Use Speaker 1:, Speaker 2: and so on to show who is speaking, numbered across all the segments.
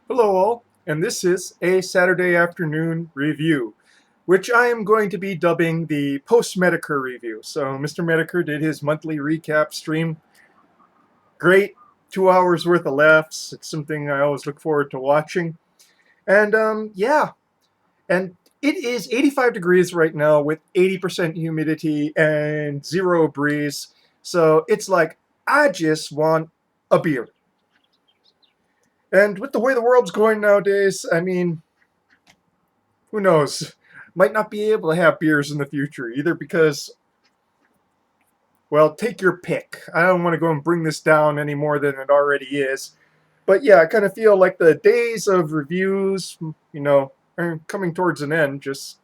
Speaker 1: Hello all, and this is a Saturday afternoon review, which I am going to be dubbing the post-Medicare review. So Mr. Medicare did his monthly recap stream. Great, 2 hours worth of laughs. It's something I always look forward to watching. And yeah, and it is 85 degrees right now with 80% humidity and zero breeze. So it's like, I just want a beer. And with the way the world's going nowadays, I mean, who knows? Might not be able to have beers in the future, either because, well, take your pick. I don't want to go and bring this down any more than it already is. But yeah, I kind of feel like the days of reviews, are coming towards an end just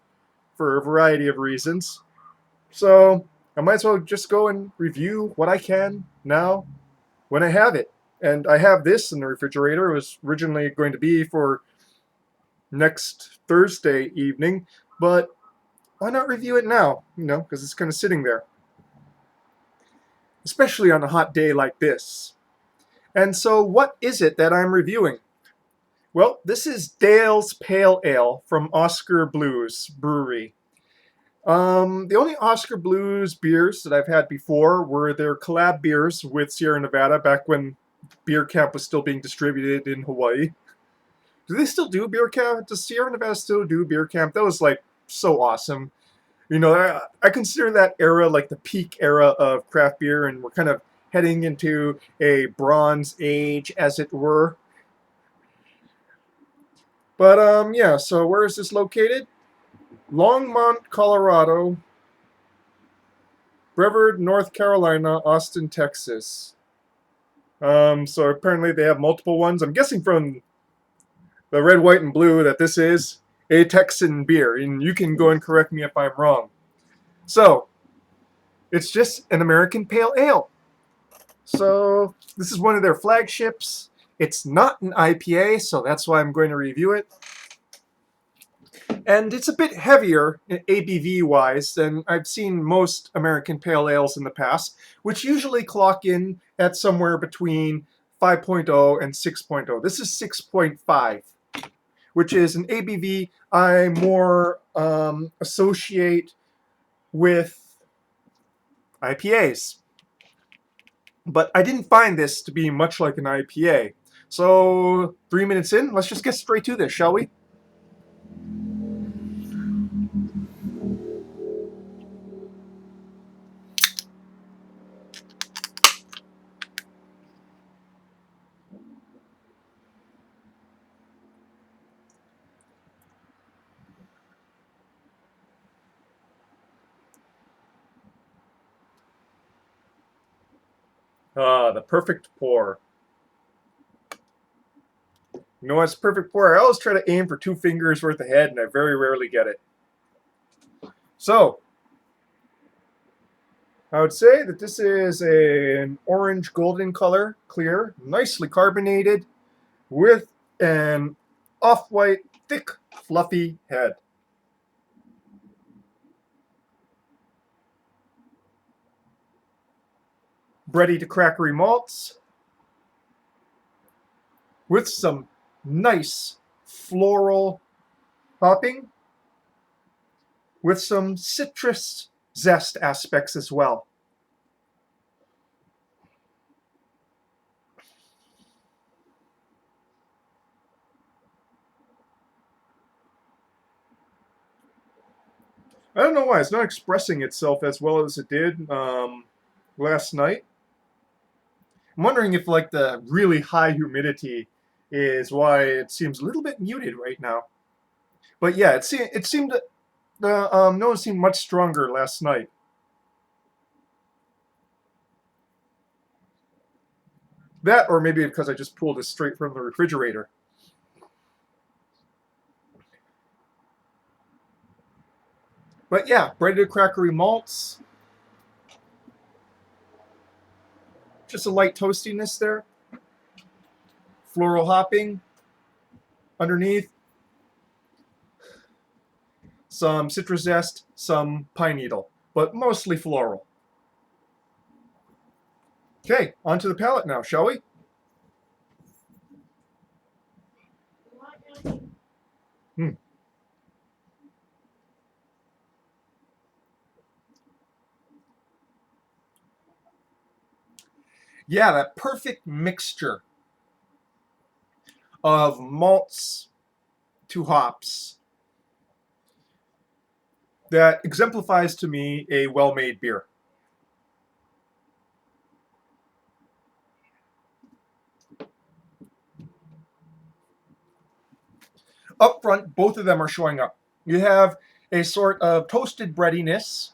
Speaker 1: for a variety of reasons. So I might as well just go and review what I can now when I have it. And I have this in the refrigerator. It was originally going to be for next Thursday evening, but why not review it now? Because it's kind of sitting there, especially on a hot day like this. And so, what is it that I'm reviewing? Well, this is Dale's Pale Ale from Oskar Blues Brewery. The only Oskar Blues beers that I've had before were their collab beers with Sierra Nevada back when Beer Camp was still being distributed in Hawaii. Do they still do Beer Camp? Does Sierra Nevada still do Beer Camp? That was like so awesome. I consider that era like the peak era of craft beer, and we're kind of heading into a bronze age, as it were. But yeah. So where is this located? Longmont, Colorado. Brevard, North Carolina. Austin, Texas. So apparently they have multiple ones. I'm guessing from the red, white, and blue that this is a Texan beer, and you can go and correct me if I'm wrong. So it's just an American pale ale. So this is one of their flagships. It's not an IPA, so that's why I'm going to review it. And it's a bit heavier ABV wise than I've seen most American pale ales in the past, which usually clock in at somewhere between 5.0 and 6.0. This is 6.5, which is an ABV I more associate with IPAs. But I didn't find this to be much like an IPA. So, 3 minutes in, let's just get straight to this, shall we? The perfect pour. You know what's perfect pour? I always try to aim for 2 fingers worth ahead, and I very rarely get it. So, I would say that this is an orange golden color, clear, nicely carbonated, with an off-white, thick, fluffy head. Bready to crackery malts, with some nice floral hopping, with some citrus zest aspects as well. I don't know why it's not expressing itself as well as it did last night. I'm wondering if like the really high humidity is why it seems a little bit muted right now. But yeah, it seemed the no one seemed much stronger last night. That, or maybe because I just pulled it straight from the refrigerator. But yeah, breaded crackery malts, just a light toastiness there. Floral hopping underneath, some citrus zest, some pine needle, but mostly floral. Okay, onto the palate now, shall we? Hmm. Yeah, that perfect mixture of malts to hops that exemplifies to me a well-made beer. Up front, both of them are showing up. You have a sort of toasted breadiness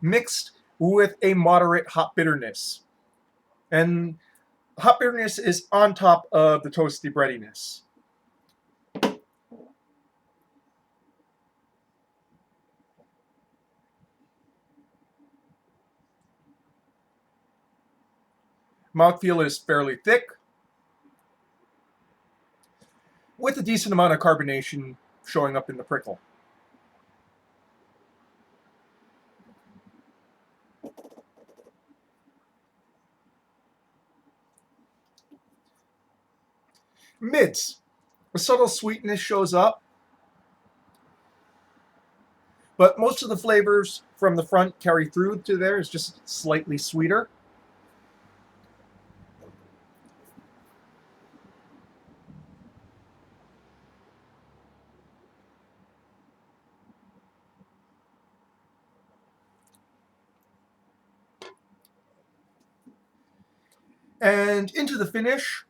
Speaker 1: mixed with a moderate hop bitterness. And hop bitterness is on top of the toasty breadiness. Mouthfeel is fairly thick, with a decent amount of carbonation showing up in the prickle. Mids. A subtle sweetness shows up, but most of the flavors from the front carry through to there. It's just slightly sweeter. And into the finish,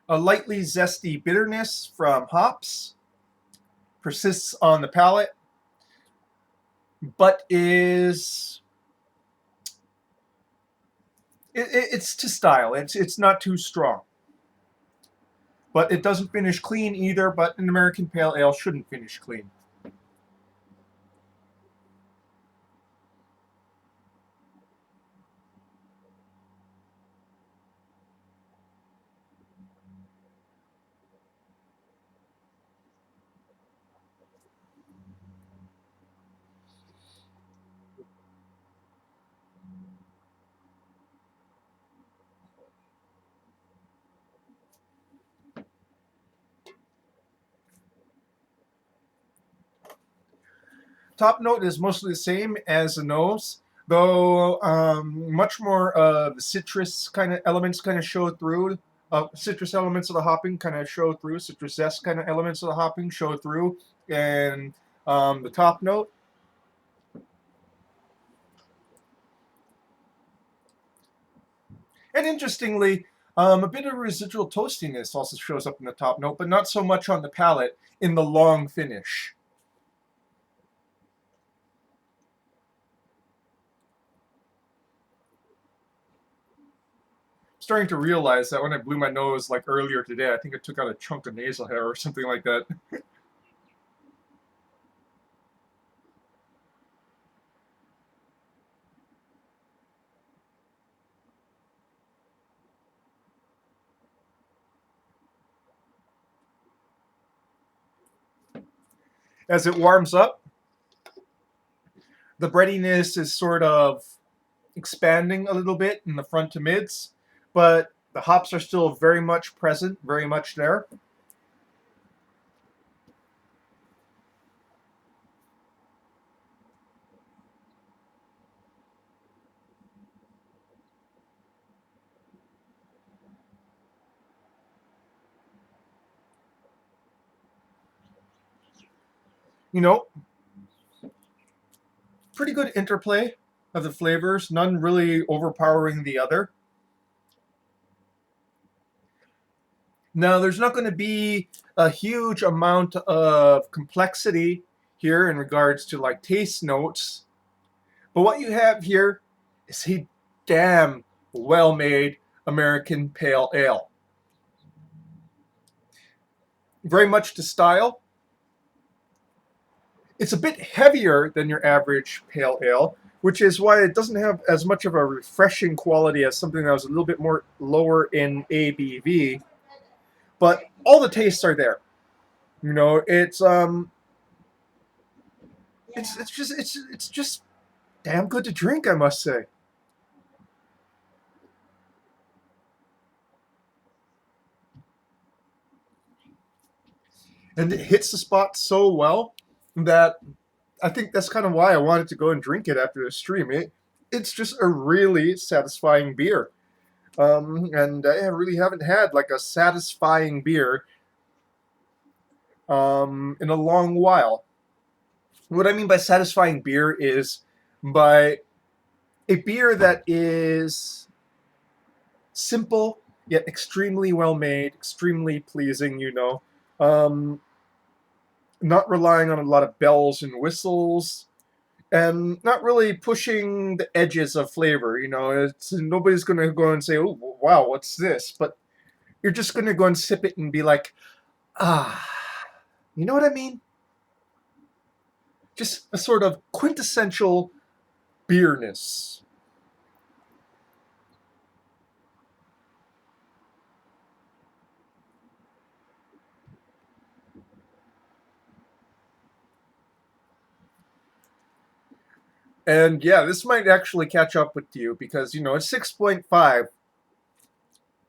Speaker 1: a lightly zesty bitterness from hops persists on the palate, but it's to style. It's not too strong, but it doesn't finish clean either. But an American pale ale shouldn't finish clean. Top note is mostly the same as the nose, though much more of the citrus kind of elements kind of show through. Citrus elements of the hopping kind of show through. Citrus zest kind of elements of the hopping show through, and the top note. And interestingly, a bit of residual toastiness also shows up in the top note, but not so much on the palate in the long finish. Starting to realize that when I blew my nose like earlier today, I think I took out a chunk of nasal hair or something like that. As it warms up, the breadiness is sort of expanding a little bit in the front to mids, but the hops are still very much present, very much there. You know, pretty good interplay of the flavors, none really overpowering the other. Now, there's not going to be a huge amount of complexity here in regards to like taste notes, but what you have here is a damn well made American pale ale. Very much to style. It's a bit heavier than your average pale ale, which is why it doesn't have as much of a refreshing quality as something that was a little bit more lower in ABV. But all the tastes are there. You know, it's just damn good to drink, I must say. and it hits the spot so well that I think that's kind of why I wanted to go and drink it after the stream. It's just a really satisfying beer. And I really haven't had like a satisfying beer in a long while. What I mean by satisfying beer is by a beer that is simple yet extremely well made, extremely pleasing, Um, not relying on a lot of bells and whistles, and not really pushing the edges of flavor. It's nobody's gonna go and say, "Oh, wow, what's this?" But you're just gonna go and sip it and be like, "Ah," you know what I mean? Just a sort of quintessential beerness. And yeah, this might actually catch up with you because it's 6.5,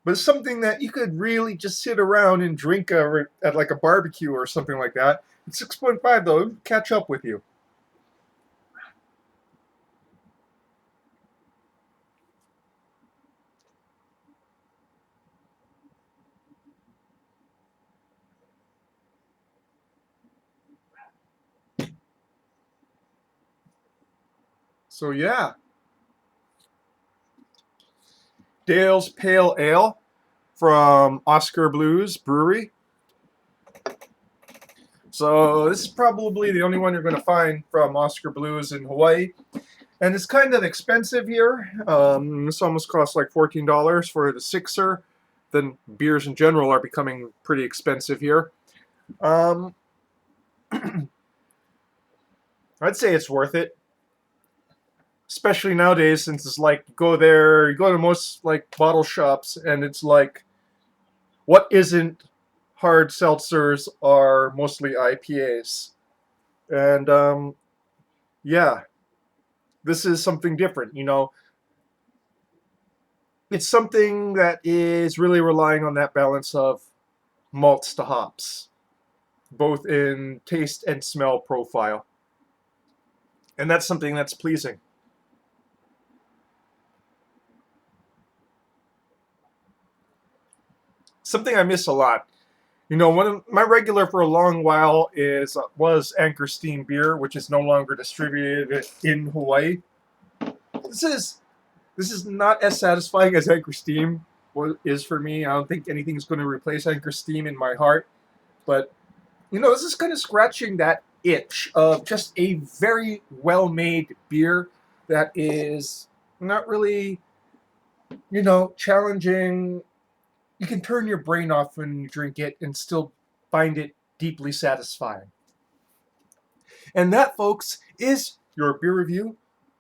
Speaker 1: but it's something that you could really just sit around and drink at like a barbecue or something like that. It's 6.5 though, it'll catch up with you. So yeah, Dale's Pale Ale from Oskar Blues Brewery. So this is probably the only one you're going to find from Oskar Blues in Hawaii. And it's kind of expensive here. This almost costs like $14 for the sixer. Then beers in general are becoming pretty expensive here. Um, I'd say it's worth it, especially nowadays since it's like you go to most like bottle shops, and it's like what isn't hard seltzers are mostly IPAs. And yeah, this is something different. It's something that is really relying on that balance of malts to hops, both in taste and smell profile. And that's something that's pleasing. Something I miss a lot. One of my regular for a long while is was Anchor Steam beer, which is no longer distributed in Hawaii. This is this is not as satisfying as Anchor Steam is for me. I don't think anything's going to replace Anchor Steam in my heart, but this is kind of scratching that itch of just a very well-made beer that is not really, challenging. You can turn your brain off when you drink it and still find it deeply satisfying. And that, folks, is your beer review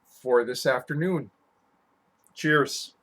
Speaker 1: for this afternoon. Cheers.